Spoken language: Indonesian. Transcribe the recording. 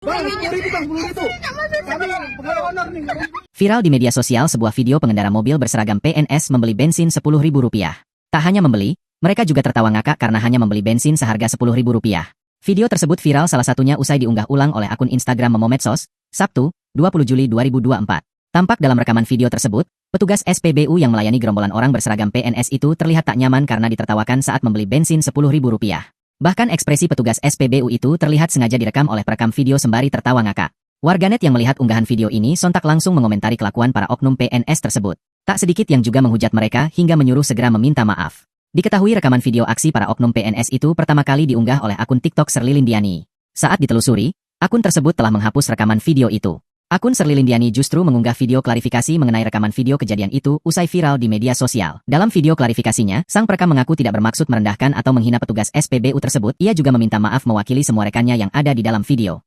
Bang, 10.000 bang, 10.000. Kami pegawai honor nih. Viral di media sosial sebuah video pengendara mobil berseragam PNS membeli bensin Rp10.000. Tak hanya membeli, mereka juga tertawa ngakak karena hanya membeli bensin seharga Rp10.000. Video tersebut viral salah satunya usai diunggah ulang oleh akun Instagram Memomedsos, Sabtu, 20 Juli 2024. Tampak dalam rekaman video tersebut, petugas SPBU yang melayani gerombolan orang berseragam PNS itu terlihat tak nyaman karena ditertawakan saat membeli bensin Rp10.000. Bahkan ekspresi petugas SPBU itu terlihat sengaja direkam oleh perekam video sembari tertawa ngakak. Warganet yang melihat unggahan video ini sontak langsung mengomentari kelakuan para oknum PNS tersebut. Tak sedikit yang juga menghujat mereka hingga menyuruh segera meminta maaf. Diketahui rekaman video aksi para oknum PNS itu pertama kali diunggah oleh akun TikTok Sherly-Lindiani. Saat ditelusuri, akun tersebut telah menghapus rekaman video itu. Akun Sherly-Lindiani justru mengunggah video klarifikasi mengenai rekaman video kejadian itu usai viral di media sosial. Dalam video klarifikasinya, sang perekam mengaku tidak bermaksud merendahkan atau menghina petugas SPBU tersebut. Ia juga meminta maaf mewakili semua rekannya yang ada di dalam video.